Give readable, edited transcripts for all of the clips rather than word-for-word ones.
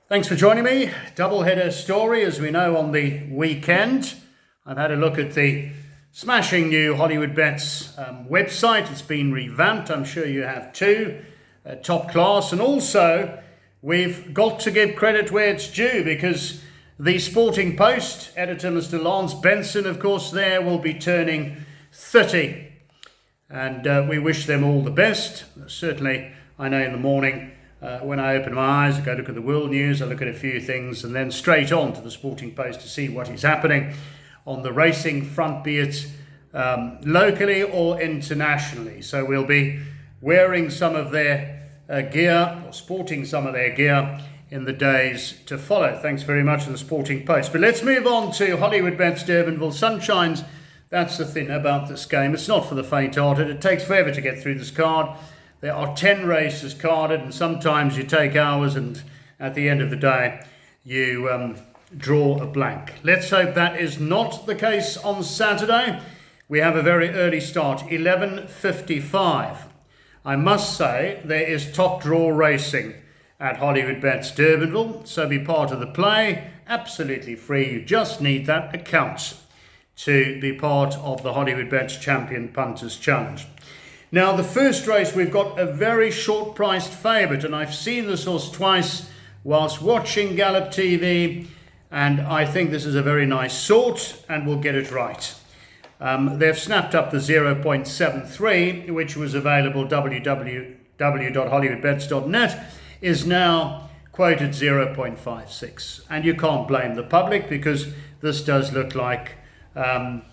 Thanks for joining me. Doubleheader story, as we know, on the weekend. I've had a look at the smashing new Hollywoodbets website. It's been revamped. I'm sure you have too. Top class. And also, we've got to give credit where it's due, because the Sporting Post editor, Mr. Lance Benson, of course, there will be turning 30. And we wish them all the best. Certainly, I know in the morning, when I open my eyes, I go look at the world news, I look at a few things, and then straight on to the Sporting Post to see what is happening on the racing front, be it locally or internationally. So we'll be wearing some of their gear, or sporting some of their gear, in the days to follow. Thanks very much to the Sporting Post. But let's move on to Hollywoodbets Durbanville. Sunshines, that's the thing about this game. It's not for the faint-hearted. It takes forever to get through this card. There are 10 races carded, and sometimes you take hours, and at the end of the day, you draw a blank. Let's hope that is not the case on Saturday. We have a very early start, 11:55. I must say, there is top draw racing at Hollywoodbets Durbanville, so be part of the play. Absolutely free. You just need that account to be part of the Hollywoodbets Champion Punters Challenge. Now, the first race, we've got a very short-priced favourite, and I've seen this horse twice whilst watching Gallop TV, and I think this is a very nice sort, and we'll get it right. They've snapped up the 0.73, which was available www.hollywoodbets.net, is now quoted 0.56, and you can't blame the public, because this does look like a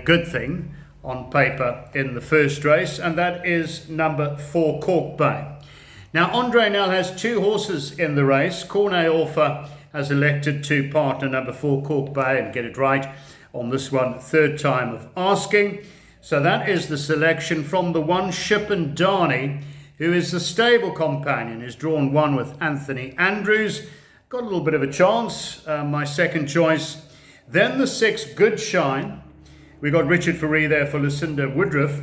good thing on paper in the first race, and that is number 4, Cork Bay. Now, Andre Nell has two horses in the race. Cornet Orpha has elected to partner number 4, Cork Bay, and get it right on this one, third time of asking. So that is the selection from the one, Ship and Darney, who is the stable companion, is drawn one with Anthony Andrews. Got a little bit of a chance, my second choice. Then the 6, Good Shine. We got Richard Faree there for Lucinda Woodruff,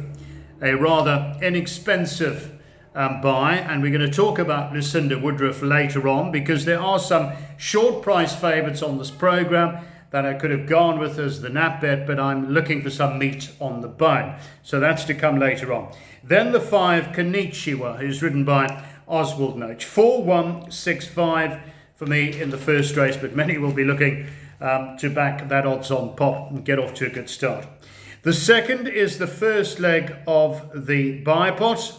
a rather inexpensive buy, and we're going to talk about Lucinda Woodruff later on, because there are some short price favourites on this programme that I could have gone with as the nap bet, but I'm looking for some meat on the bone, so that's to come later on. Then the 5, Konnichiwa, who's ridden by Oswald Noach. 4-1-6-5 for me in the first race, but many will be looking to back that odds on pop and get off to a good start. The second is the first leg of the buy pot,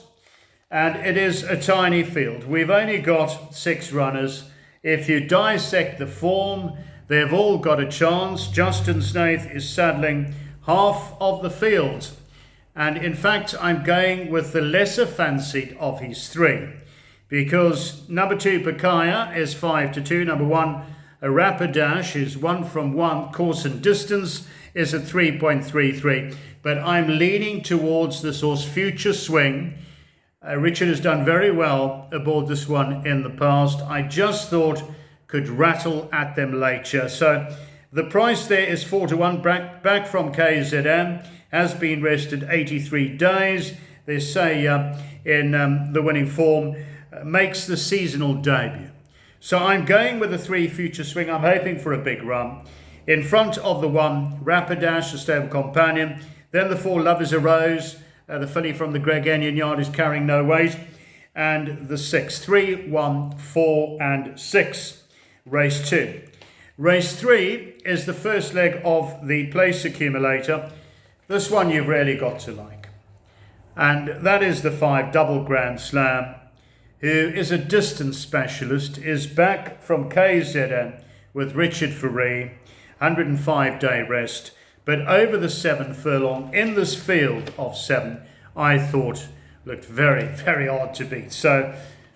and it is a tiny field. We've only got 6 runners. If you dissect the form, they've all got a chance. Justin Snaith is saddling half of the field, and in fact I'm going with the lesser fancied of his 3, because number 2, Pakaya, is 5-2. Number 1, A Rapidash, is 1-from-1, course and distance, is at 3.33. But I'm leaning towards this horse, Future Swing. Richard has done very well aboard this one in the past. I just thought could rattle at them later. So the price there is 4-1, back from KZN, has been rested 83 days. They say in the winning form, makes the seasonal debut. So I'm going with the 3, Future Swing. I'm hoping for a big run. In front of the 1, Rapidash, the stable companion. Then the 4, Love is a Rose. The filly from the Greg Enion yard is carrying no weight. And the 6, 3, 1, 4 and 6. Race 2. Race 3 is the first leg of the place accumulator. This one you've really got to like. And that is the 5, Double Grand Slam, who is a distance specialist, is back from KZN with Richard Faree, 105-day rest, but over the 7 furlong in this field of 7, I thought looked very, very hard to beat. So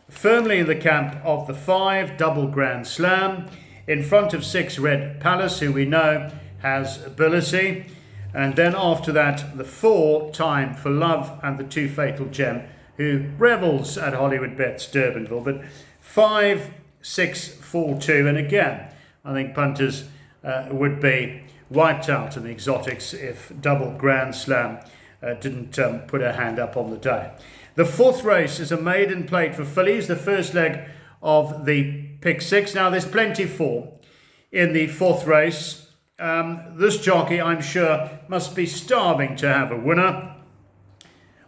firmly in the camp of the 5, Double Grand Slam, in front of 6, Red Palace, who we know has ability, and then after that the 4, Time for Love, and the 2, Fatal Gem, who revels at Hollywoodbets Durbanville. But 5, 6, 4, 2, and again, I think punters would be wiped out in the exotics if Double Grand Slam didn't put her hand up on the day. The 4th race is a maiden plate for fillies, the first leg of the pick 6. Now there's plenty for in the 4th race. This jockey, I'm sure, must be starving to have a winner.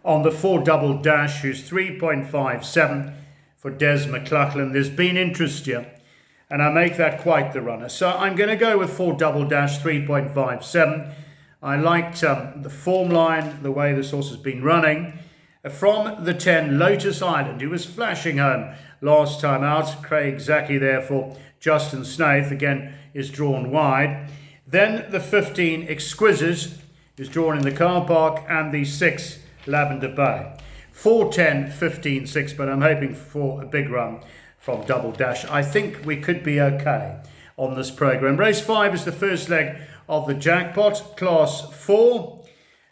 On the 4 Double Dash, who's 3.57 for Des McLachlan. There's been interest here, and I make that quite the runner. So I'm going to go with 4 Double Dash, 3.57. I liked the form line, the way this horse has been running. From the 10 Lotus Island, who was flashing home last time out. Craig Zaki there for Justin Snaith, again is drawn wide. Then the 15 Exquisite is drawn in the car park, and the 6 Lavender Bay. 4, 10, 15, 6, but I'm hoping for a big run from Double Dash. I think we could be okay on this program. Race 5 is the first leg of the jackpot, class 4.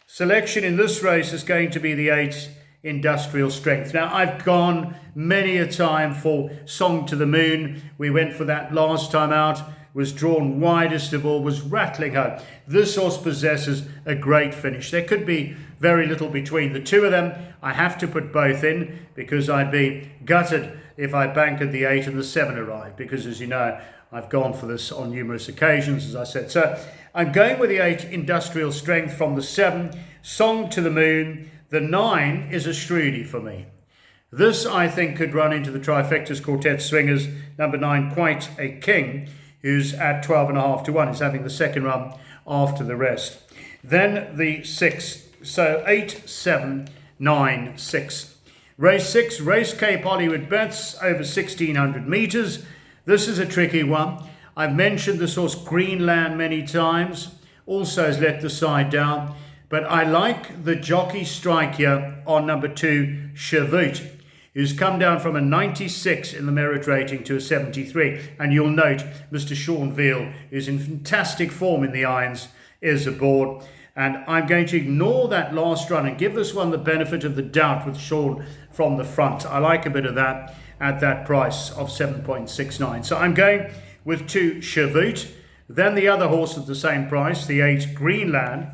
Selection in this race is going to be the 8 Industrial Strength. Now, I've gone many a time for Song to the Moon. We went for that last time out. Was drawn widest of all, was rattling home. This horse possesses a great finish. There could be very little between the two of them. I have to put both in because I'd be gutted if I bankered the 8 and the 7 arrived, because as you know, I've gone for this on numerous occasions, as I said. So I'm going with the 8 Industrial Strength from the 7, Song to the Moon. The 9 is a Shrewdy for me. This, I think, could run into the Trifecta's Quartet Swingers. Number 9, Quite a King, who's at 12.5 to 1. He's having the second run after the rest. Then the 6. So 8, 7, 9, 6. Race 6, Race Cape Hollywood Bets, over 1,600 metres. This is a tricky one. I've mentioned this horse Greenland many times. Also has let the side down. But I like the jockey strike here on number 2, Shavut, who's come down from a 96 in the merit rating to a 73. And you'll note Mr. Sean Veal, who's in fantastic form in the irons, is aboard. And I'm going to ignore that last run and give this one the benefit of the doubt with Sean from the front. I like a bit of that at that price of 7.69. So I'm going with 2, Shavut. Then the other horse at the same price, the 8, Greenland.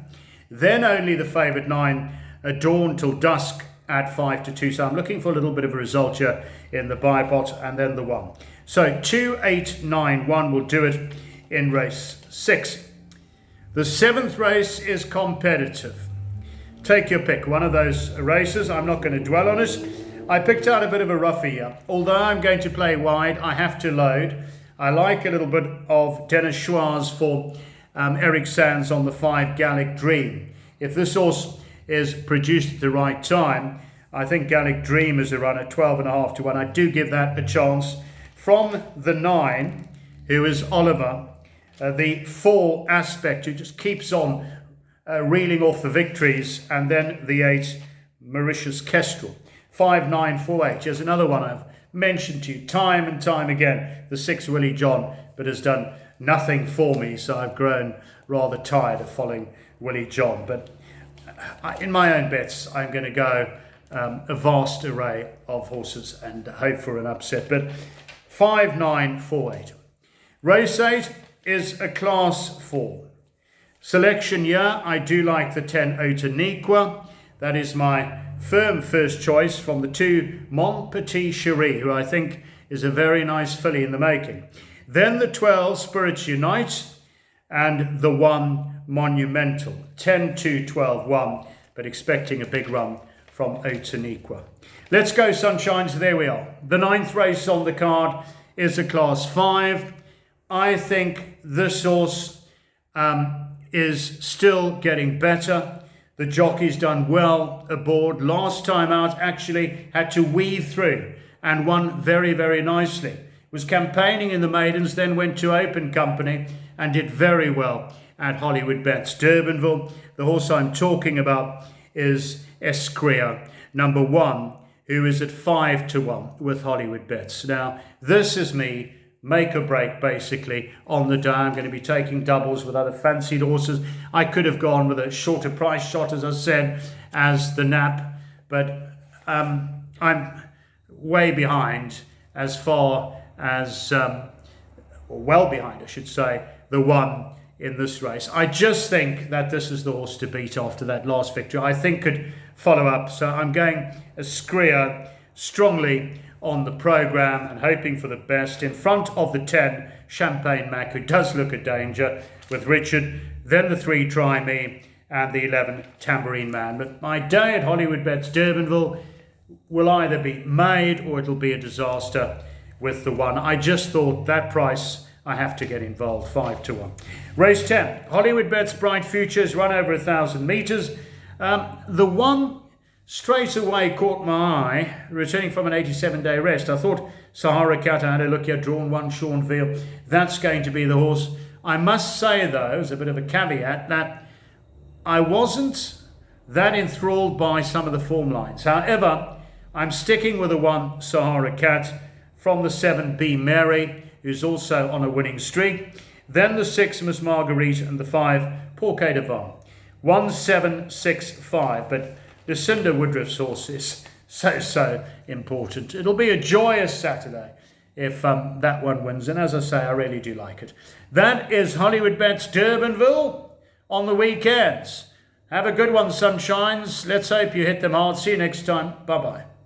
Then only the favourite 9, Dawn Till Dusk, at 5 to 2. So I'm looking for a little bit of a result here in the buy pot, and then the 1. So 2, 8, 9, 1 will do it in race 6. The 7th race is competitive. Take your pick, one of those races. I'm not going to dwell on it. I picked out a bit of a roughie here. Although I'm going to play wide, I have to load. I like a little bit of Dennis Schwarz for Eric Sands on the 5, Gallic Dream. If this horse is produced at the right time, I think Gallic Dream is a run at 12.5 to 1. I do give that a chance. From the 9, who is Oliver, the 4, Aspect, who just keeps on reeling off the victories, and then the 8, Mauritius Kestrel. 5, 9, 4, 8. Here's another one I've mentioned to you time and time again, the 6, Willie John, but has done nothing for me, so I've grown rather tired of following Willie John. But in my own bets, I'm going to go a vast array of horses and hope for an upset. But 5, 9, 4, 8. Race 8 is a class 4. Selection here, I do like the 10, Otaniqua. That is my firm first choice from the 2, Mon Petit Cherie, who I think is a very nice filly in the making. Then the 12, Spirits Unite, and the 1, Monumental. 10, 2, 12, 1, but expecting a big run from Otaniqua. Let's go, Sunshines. There we are. The 9th race on the card is a class 5. I think this horse is still getting better. The jockey's done well aboard. Last time out, actually had to weave through and won very, very nicely. Was campaigning in the maidens, then went to Open Company and did very well at Hollywoodbets Durbanville. The horse I'm talking about is Escria, number 1, who is at 5 to 1 with Hollywoodbets. Now, this is me, make or break, basically, on the day. I'm going to be taking doubles with other fancied horses. I could have gone with a shorter price shot, as I said, as the nap, but I'm way behind as far as, or well behind, I should say, the 1 in this race. I just think that this is the horse to beat after that last victory. I think could follow up. So I'm going Escria strongly on the programme and hoping for the best in front of the 10 Champagne Mac, who does look a danger, with Richard, then the 3 Try Me and the 11 Tambourine Man. But my day at Hollywoodbets Durbanville will either be made or it'll be a disaster with the 1. I just thought that price, I have to get involved, 5-1. Race 10, Hollywoodbets Bright Futures, run over 1,000 metres. The 1 straight away caught my eye, returning from an 87-day rest. I thought Sahara Cat, I had a look here, drawn 1, Sean Veal. That's going to be the horse. I must say, though, as a bit of a caveat, that I wasn't that enthralled by some of the form lines. However, I'm sticking with the 1, Sahara Cat, from the 7, Be Mary, who's also on a winning streak. Then the 6, Miss Marguerite, and the 5, Porquet de Van. 1, 7, 6, 5. But Lucinda Woodruff's horse is so important. It'll be a joyous Saturday if that one wins. And as I say, I really do like it. That is Hollywoodbets Durbanville on the weekends. Have a good one, sunshines. Let's hope you hit them hard. See you next time. Bye-bye.